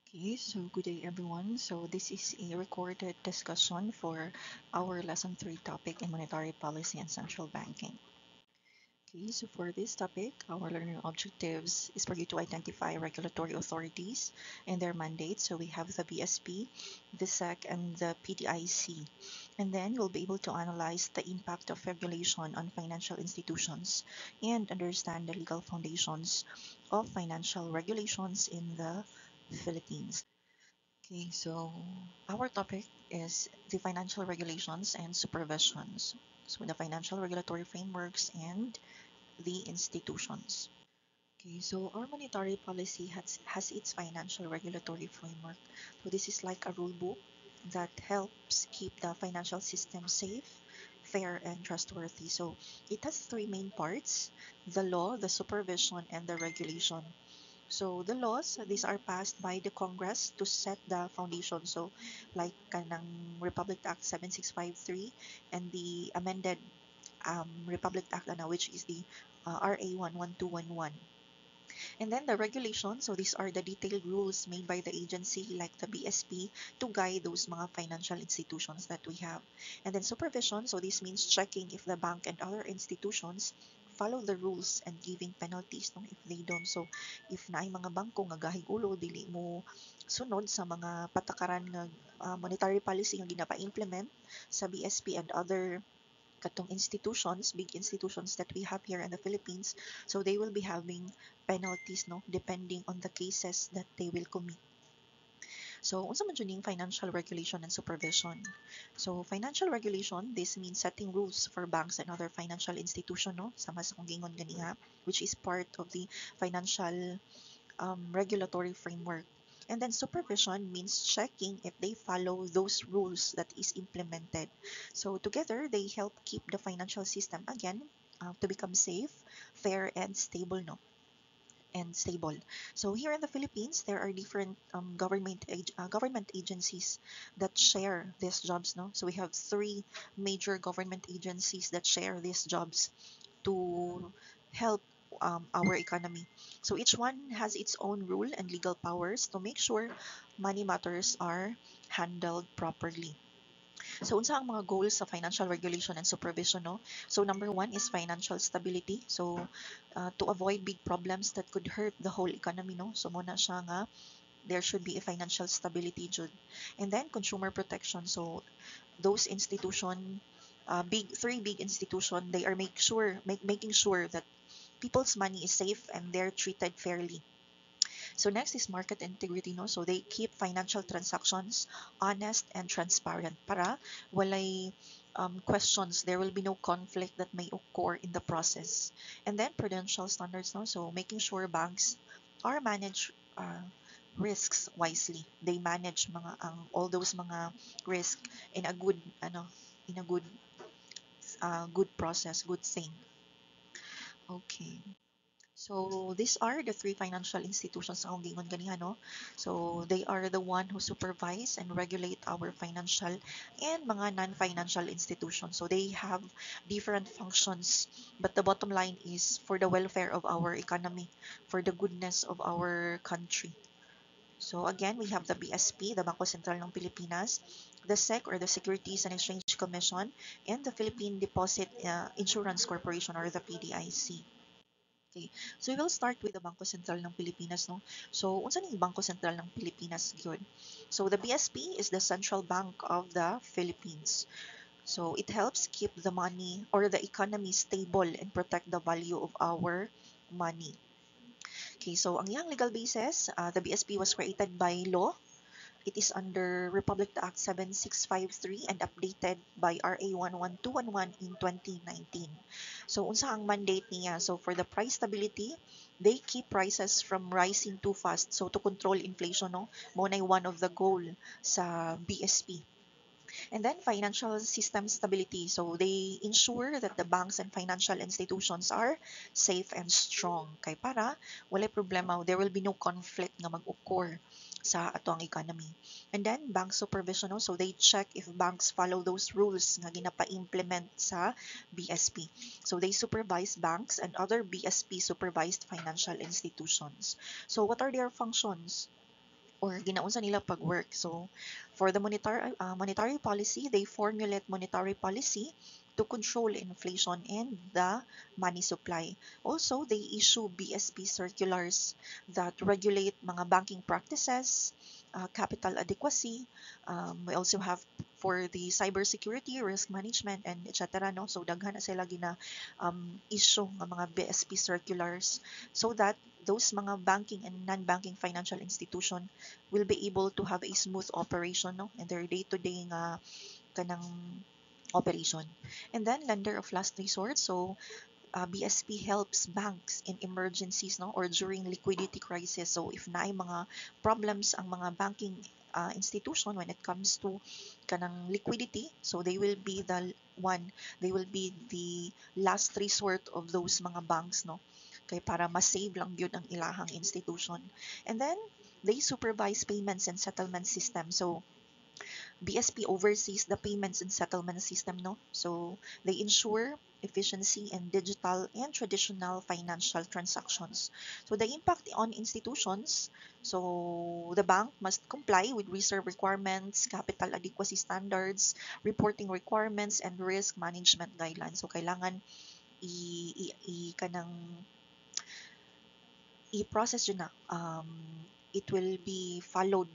Okay, so good day everyone. So this is a recorded discussion for our lesson 3 topic in monetary policy and central banking. Okay, so for this topic, our learning objectives is for you to identify regulatory authorities and their mandates. So we have the BSP, the SEC, and the PDIC. And then you'll be able to analyze the impact of regulation on financial institutions and understand the legal foundations of financial regulations in the Philippines. Okay, so our topic is the financial regulations and supervisions. So the financial regulatory frameworks and the institutions. Okay, so our monetary policy has its financial regulatory framework. So this is like a rule book that helps keep the financial system safe, fair, and trustworthy. So it has three main parts: the law, the supervision, and the regulation. So the laws, these are passed by the Congress to set the foundation. So like kanang Republic Act 7653 and the amended Republic Act which is the RA 11211. And then the regulations, so these are the detailed rules made by the agency like the BSP to guide those mga financial institutions that we have. And then supervision, so this means checking if the bank and other institutions follow the rules and giving penalties no, if they don't. So if naay mga bangko nga gahig ulo dili mo sunod sa mga patakaran nga monetary policy nga ginapa-implement sa BSP and other katong institutions, big institutions that we have here in the Philippines, so they will be having penalties no depending on the cases that they will commit. So unsa man jud ning financial regulation and supervision? So financial regulation, this means setting rules for banks and other financial institution no sama sa kung gingon ganiha, which is part of the financial regulatory framework. And then supervision means checking if they follow those rules that is implemented. So together, they help keep the financial system again to become safe, fair, and stable. No, and stable. So here in the Philippines, there are different government agencies that share these jobs. No, so we have three major government agencies that share these jobs to help our economy. So each one has its own rule and legal powers to make sure money matters are handled properly. So unsa ang mga goals sa financial regulation and supervision no? So number one is financial stability. So to avoid big problems that could hurt the whole economy no. So muna siya nga there should be a financial stability jud. And then consumer protection. So those institution three big institution they are making sure that people's money is safe and they're treated fairly. So next is market integrity no. So they keep financial transactions honest and transparent para walay questions, there will be no conflict that may occur in the process. And then prudential standards no. So making sure banks are managed risks wisely. They manage mga all those mga risk in a good in a good process, good thing. Okay. So these are the three financial institutions sa akong gingon ganiha no. So they are the one who supervise and regulate our financial and mga non-financial institutions. So they have different functions, but the bottom line is for the welfare of our economy, for the goodness of our country. So again, we have the BSP, the Bangko Sentral ng Pilipinas, the SEC or the Securities and Exchange Commission, and the Philippine Deposit Insurance Corporation or the PDIC. Okay. So we will start with the Bangko Sentral ng Pilipinas, no? So, unsa ning Bangko Sentral ng Pilipinas gyud? So, the BSP is the central bank of the Philippines. So, it helps keep the money or the economy stable and protect the value of our money. Okay, so ang iyang legal basis, the BSP was created by law. It is under Republic Act 7653 and updated by RA 11211 in 2019. So unsa ang mandate niya? So for the price stability, they keep prices from rising too fast. So to control inflation, no, mo na one of the goal sa BSP. And then financial system stability. So they ensure that the banks and financial institutions are safe and strong. Kay para wala problema, there will be no conflict nga mag-occur sa ato ang economy. And then bank supervision, so they check if banks follow those rules nga ginapa-implement sa BSP. So they supervise banks and other BSP supervised financial institutions. So what are their functions? or ginaunsa nila pag-work. So for the monetary policy, they formulate monetary policy to control inflation and the money supply. Also, they issue BSP circulars that regulate mga banking practices, capital adequacy. We also have for the cybersecurity, risk management, and etc. No? So daghan na sila issue ng mga BSP circulars so that those mga banking and non-banking financial institution will be able to have a smooth operation, no, in their day-to-day nga kanang operation. And then lender of last resort, so BSP helps banks in emergencies, no, or during liquidity crisis. So if naay mga problems ang mga banking institution when it comes to kanang liquidity, so they will be the last resort of those mga banks, no, kay para ma-save lang yun ang ilahang institution. And then they supervise payments and settlement system. So BSP oversees the payments and settlement system, no? So they ensure efficiency in digital and traditional financial transactions. So the impact on institutions, so the bank must comply with reserve requirements, capital adequacy standards, reporting requirements, and risk management guidelines. So kailangan kanang i-process yun na. It will be followed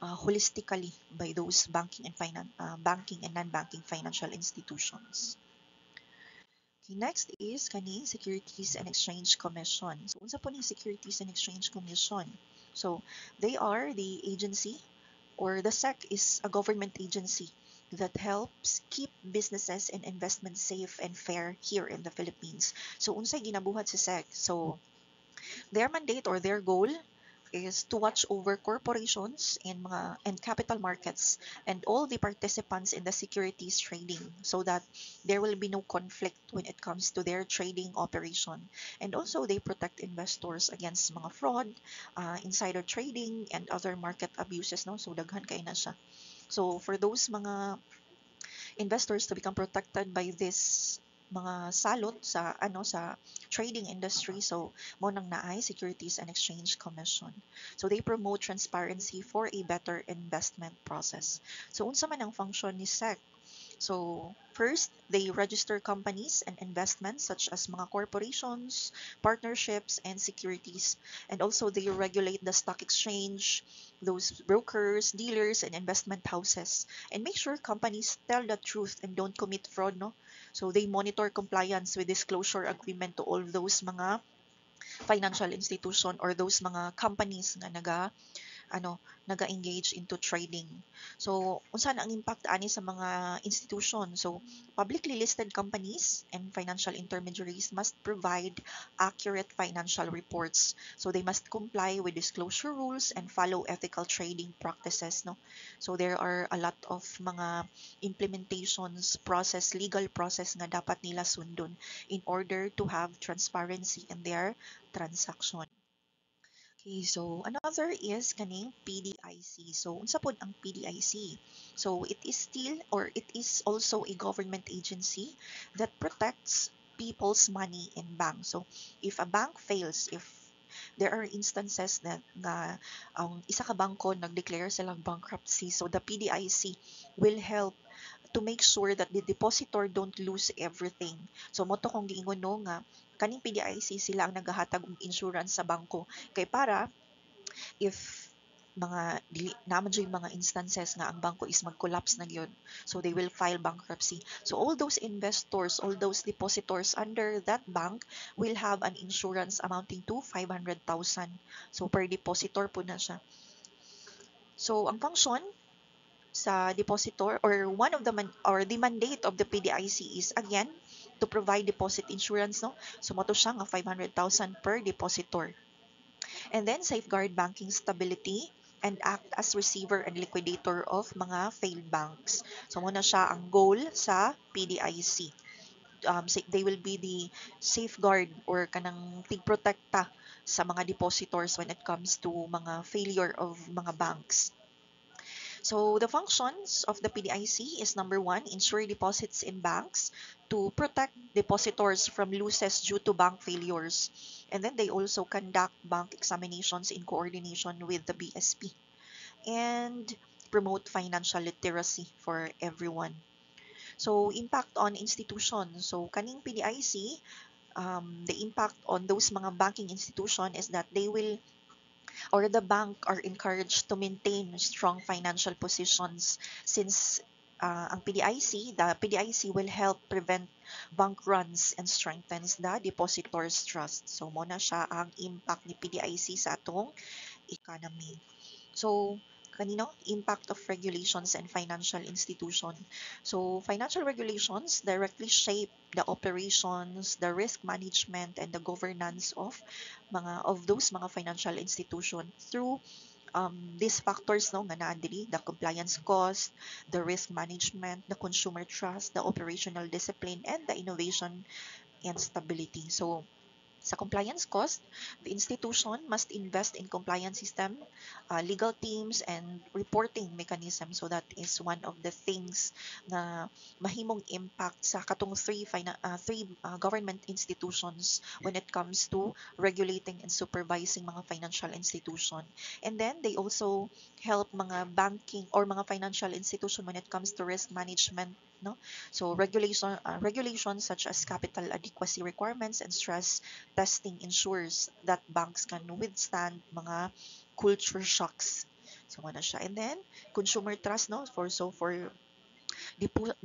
holistically by those banking and non-banking financial institutions. Okay, next is kani Securities and Exchange Commission. So unsa po ni Securities and Exchange Commission? So they are the agency, or the SEC is a government agency that helps keep businesses and investments safe and fair here in the Philippines. So unsay ginabuhat sa SEC? So their mandate or their goal is to watch over corporations and capital markets and all the participants in the securities trading so that there will be no conflict when it comes to their trading operation. And also they protect investors against mga fraud, insider trading, and other market abuses, no? So daghan kay na siya. So for those mga investors to become protected by this mga salot sa trading industry, so mo nang naay Securities and Exchange Commission. So they promote transparency for a better investment process. So unsa man ang function ni SEC? So first, they register companies and investments such as mga corporations, partnerships, and securities. And also they regulate the stock exchange, those brokers, dealers, and investment houses, and make sure companies tell the truth and don't commit fraud, no? So they monitor compliance with disclosure agreement to all those mga financial institution or those mga companies nga naga-engage into trading. So unsa na ang impact ani sa mga institution? So publicly listed companies and financial intermediaries must provide accurate financial reports. So they must comply with disclosure rules and follow ethical trading practices, no? So there are a lot of mga implementations, legal process nga dapat nila sundon in order to have transparency in their transaction. Okay, so another is kaning PDIC. So unsa pod ang PDIC? So it is also a government agency that protects people's money in banks. So if a bank fails, if there are instances that ang isa ka bangko nag-declare silang bankruptcy, so the PDIC will help to make sure that the depositor don't lose everything. So mo to kung giingon no nga kaning PDIC sila ang naghahatag og insurance sa bangko kay para if mga dili naman jud mga instances nga ang bangko is mag-collapse na gyud, so they will file bankruptcy. So all those investors, all those depositors under that bank will have an insurance amounting to 500,000. So per depositor po na siya. So ang function sa depositor, or one of the the mandate of the PDIC is again to provide deposit insurance, no? So mo to siya nga 500,000 per depositor. And then safeguard banking stability and act as receiver and liquidator of mga failed banks. So muna siya ang goal sa PDIC. They will be the safeguard or kanang tigprotekta sa mga depositors when it comes to mga failure of mga banks. So the functions of the PDIC is number one, ensure deposits in banks, to protect depositors from losses due to bank failures. And then they also conduct bank examinations in coordination with the BSP and promote financial literacy for everyone. So impact on institutions. So kaning PDIC, the impact on those mga banking institution is that they will or the bank are encouraged to maintain strong financial positions since the PDIC will help prevent bank runs and strengthens the depositors' trust. So mo na siya ang impact ni PDIC sa atong economy. So, kanino? Impact of regulations and financial institution. So, financial regulations directly shape the operations, the risk management, and the governance of those mga financial institution through these factors no nga naa diri, the compliance cost, the risk management, the consumer trust, the operational discipline, and the innovation and stability. So, sa compliance cost, the institution must invest in compliance system, legal teams, and reporting mechanism. So that is one of the things na mahimong impact sa katong three government institutions when it comes to regulating and supervising mga financial institution. And then they also help mga banking or mga financial institution when it comes to risk management, no? So regulations such as capital adequacy requirements and stress testing ensures that banks can withstand mga culture shocks. So ano siya. And then consumer trust no for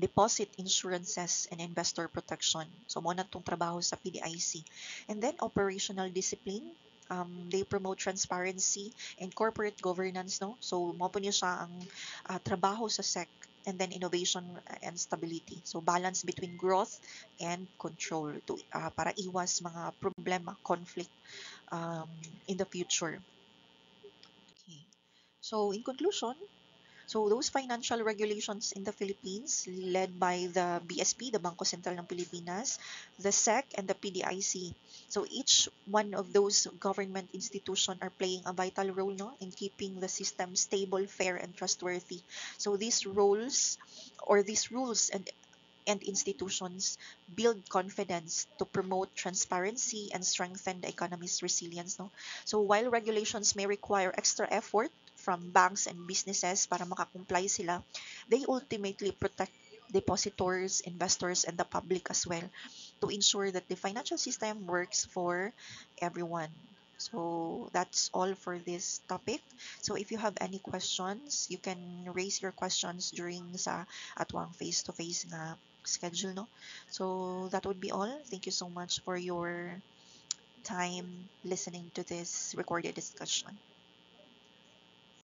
deposit insurances and investor protection. So mo na tong trabaho sa PDIC. And then operational discipline, they promote transparency and corporate governance no. So mo po niya siya ang trabaho sa SEC, and then innovation and stability. So balance between growth and control to para iwas mga problema, conflict in the future. Okay. So in conclusion, so those financial regulations in the Philippines led by the BSP, the Bangko Sentral ng Pilipinas, the SEC, and the PDIC. So each one of those government institutions are playing a vital role no, in keeping the system stable, fair, and trustworthy. So these rules and institutions build confidence to promote transparency and strengthen the economy's resilience. No? So while regulations may require extra effort from banks and businesses para makakomply sila, they ultimately protect depositors, investors, and the public as well to ensure that the financial system works for everyone. So that's all for this topic. So if you have any questions, you can raise your questions during sa atwang face-to-face nga schedule, no? So that would be all. Thank you so much for your time listening to this recorded discussion.